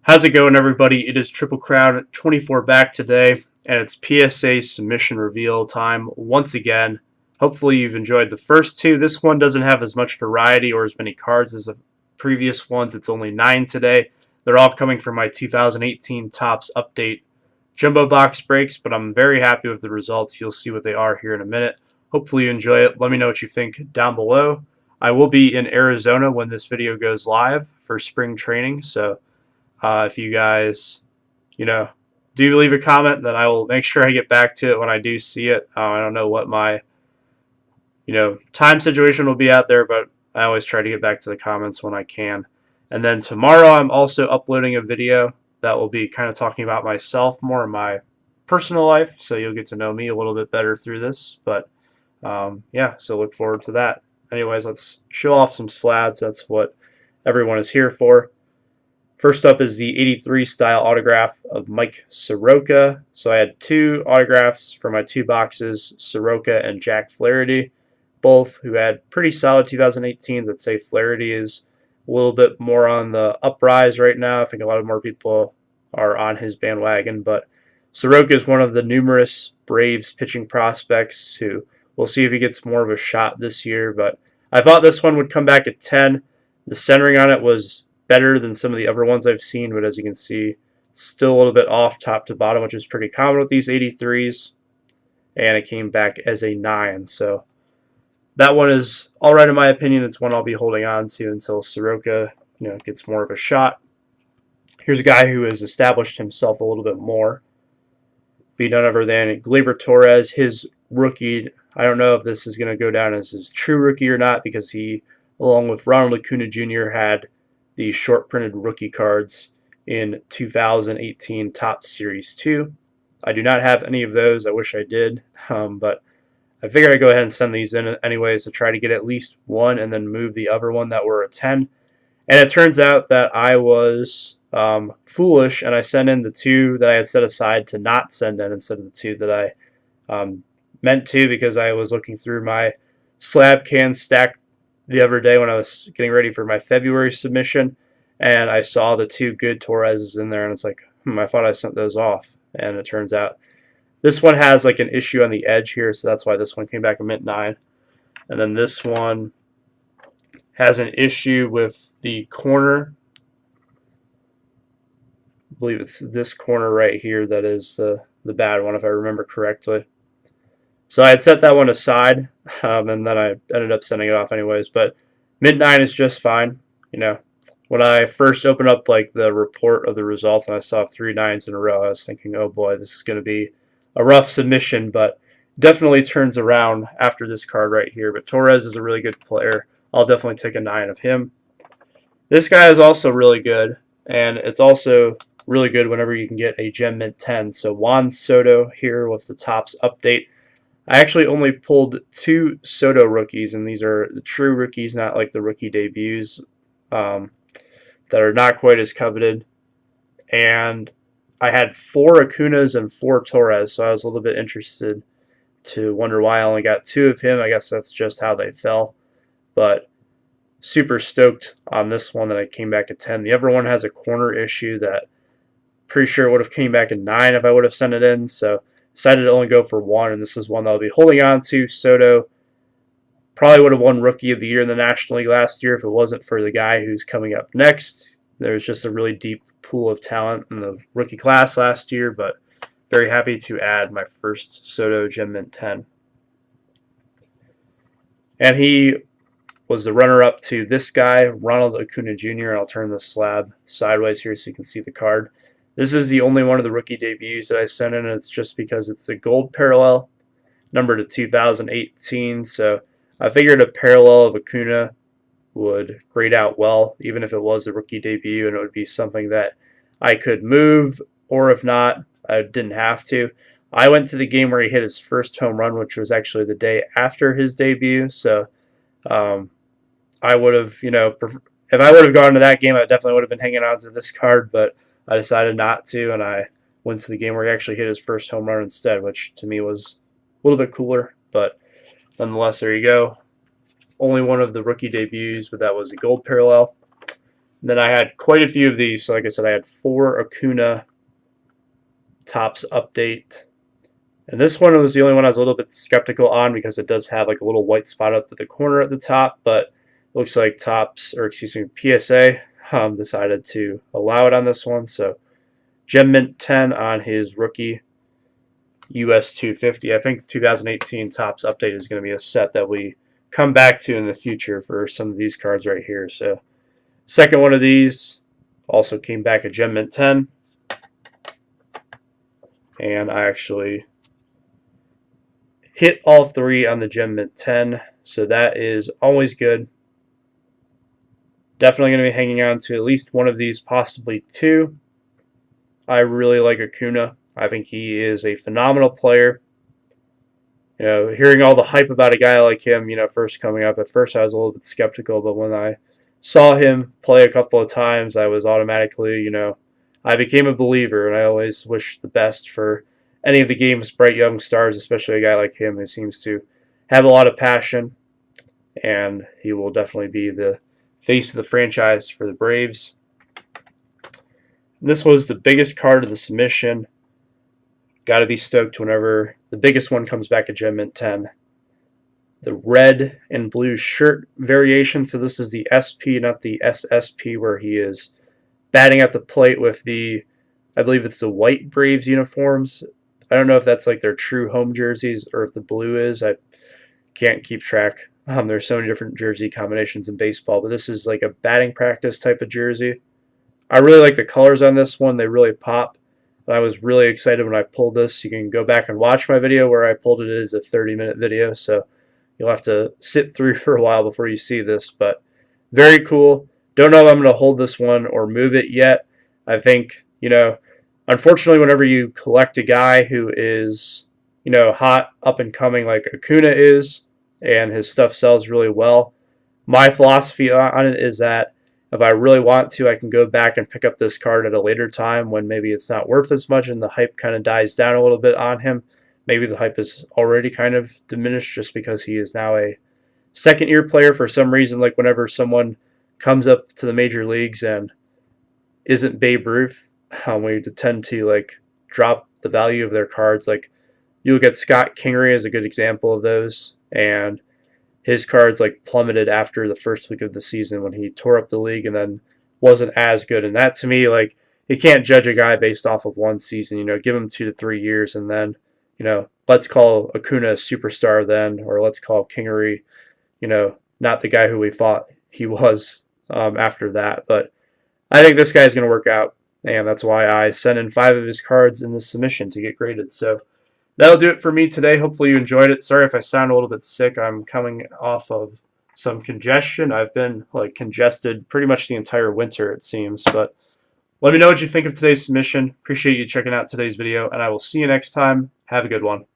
How's it going, everybody? It is Triple Crown 24 back today, and it's PSA submission reveal time once again. Hopefully, you've enjoyed the first two. This one doesn't have as much variety or as many cards as the previous ones. It's only 9 today. They're all coming from my 2018 Topps Update Jumbo Box breaks, but I'm very happy with the results. You'll see what they are here in a minute. Hopefully, you enjoy it. Let me know what you think down below. I will be in Arizona when this video goes live for spring training, so if you guys, do leave a comment, then I will make sure I get back to it when I do see it. I don't know what my, time situation will be out there, but I always try to get back to the comments when I can. And then tomorrow I'm also uploading a video that will be kind of talking about myself more in my personal life, so you'll get to know me a little bit better through this. But yeah, so look forward to that. Anyways, let's show off some slabs. That's what everyone is here for. First up is the 83 style autograph of Mike Soroka. So I had two autographs for my two boxes, Soroka and Jack Flaherty, both who had pretty solid 2018s. I'd say Flaherty is a little bit more on the uprise right now. I think a lot more people are on his bandwagon, but Soroka is one of the numerous Braves pitching prospects who we'll see if he gets more of a shot this year. But I thought this one would come back at 10. The centering on it was better than some of the other ones I've seen, but as you can see, it's still a little bit off top to bottom, which is pretty common with these 83s, and it came back as a 9. So that one is all right in my opinion. It's one I'll be holding on to until Soroka, gets more of a shot. Here's a guy who has established himself a little bit more. Be none other than Gleyber Torres, his rookie. I don't know if this is going to go down as his true rookie or not, because he, along with Ronald Acuña Jr., had the short printed rookie cards in 2018 Topps Series 2. I do not have any of those. I wish I did, but I figured I'd go ahead and send these in anyways to try to get at least one and then move the other one that were a 10. And it turns out that I was foolish, and I sent in the two that I had set aside to not send in instead of the two that I meant to, because I was looking through my slab can stack the other day when I was getting ready for my February submission, and I saw the two good Torreses in there, and it's like, I thought I sent those off, and it turns out this one has like an issue on the edge here, so that's why this one came back a mint 9, and then this one has an issue with the corner. I believe it's this corner right here that is the bad one, if I remember correctly. So I had set that one aside, and then I ended up sending it off anyways. But mint 9 is just fine. When I first opened up like the report of the results and I saw 3 9s in a row, I was thinking, oh boy, this is going to be a rough submission. But definitely turns around after this card right here. But Torres is a really good player. I'll definitely take a 9 of him. This guy is also really good, and it's also really good whenever you can get a gem mint 10. So Juan Soto here with the Topps update. I actually only pulled 2 Soto rookies, and these are the true rookies, not like the rookie debuts that are not quite as coveted. And I had 4 Acunas and 4 Torres, so I was a little bit interested to wonder why I only got 2 of him. I guess that's just how they fell. But super stoked on this one that I came back at 10. The other one has a corner issue that pretty sure it would have came back at 9 if I would have sent it in, so decided to only go for 1, and this is one that I'll be holding on to. Soto probably would have won Rookie of the Year in the National League last year if it wasn't for the guy who's coming up next. There's just a really deep pool of talent in the rookie class last year, but very happy to add my first Soto Gem Mint 10. And he was the runner-up to this guy, Ronald Acuña Jr., and I'll turn the slab sideways here so you can see the card. This is the only one of the rookie debuts that I sent in, and it's just because it's the gold parallel, number to 2018. So I figured a parallel of Acuna would grade out well, even if it was a rookie debut, and it would be something that I could move, or if not, I didn't have to. I went to the game where he hit his first home run, which was actually the day after his debut. So I would have, if I would have gone to that game, I definitely would have been hanging on to this card, but I decided not to, and I went to the game where he actually hit his first home run instead, which to me was a little bit cooler. But nonetheless, there you go. Only one of the rookie debuts, but that was a gold parallel. And then I had quite a few of these. So like I said, I had 4 Acuna Topps update. And this one was the only one I was a little bit skeptical on because it does have like a little white spot up at the corner at the top, but it looks like PSA decided to allow it on this one. So Gem Mint 10 on his rookie US 250. I think the 2018 Topps update is going to be a set that we come back to in the future for some of these cards right here. So second one of these also came back a Gem Mint 10. And I actually hit all 3 on the Gem Mint 10. So that is always good. Definitely going to be hanging on to at least one of these, possibly 2. I really like Acuna. I think he is a phenomenal player. You know, hearing all the hype about a guy like him, you know, first coming up, at first I was a little bit skeptical, but when I saw him play a couple of times, I was automatically, you know, I became a believer, and I always wish the best for any of the game's bright young stars, especially a guy like him who seems to have a lot of passion, and he will definitely be the face of the franchise for the Braves. And this was the biggest card of the submission. Got to be stoked whenever the biggest one comes back at Gem Mint 10. The red and blue shirt variation. So this is the SP, not the SSP, where he is batting at the plate with the, I believe it's the white Braves uniforms. I don't know if that's like their true home jerseys or if the blue is. I can't keep track. There's so many different jersey combinations in baseball, but this is like a batting practice type of jersey. I really like the colors on this one. They really pop. I was really excited when I pulled this. You can go back and watch my video where I pulled it. It is a 30-minute video, so you'll have to sit through for a while before you see this, but very cool. Don't know if I'm going to hold this one or move it yet. I think, you know, unfortunately, whenever you collect a guy who is, you know, hot, up and coming like Acuna is, and his stuff sells really well, my philosophy on it is that if I really want to, I can go back and pick up this card at a later time when maybe it's not worth as much and the hype kind of dies down a little bit on him. Maybe the hype is already kind of diminished just because he is now a second-year player for some reason. Like whenever someone comes up to the major leagues and isn't Babe Ruth, we tend to like drop the value of their cards. Like you look at Scott Kingery as a good example of those, and his cards like plummeted after the first week of the season when he tore up the league and then wasn't as good. And that to me, like, you can't judge a guy based off of one season. You know, give him 2 to 3 years and then, you know, let's call Acuna a superstar then, or let's call Kingery, you know, not the guy who we thought he was after that. But I think this guy's going to work out, and that's why I sent in 5 of his cards in the submission to get graded. So that'll do it for me today. Hopefully you enjoyed it. Sorry if I sound a little bit sick. I'm coming off of some congestion. I've been like congested pretty much the entire winter, it seems. But let me know what you think of today's submission. Appreciate you checking out today's video, and I will see you next time. Have a good one.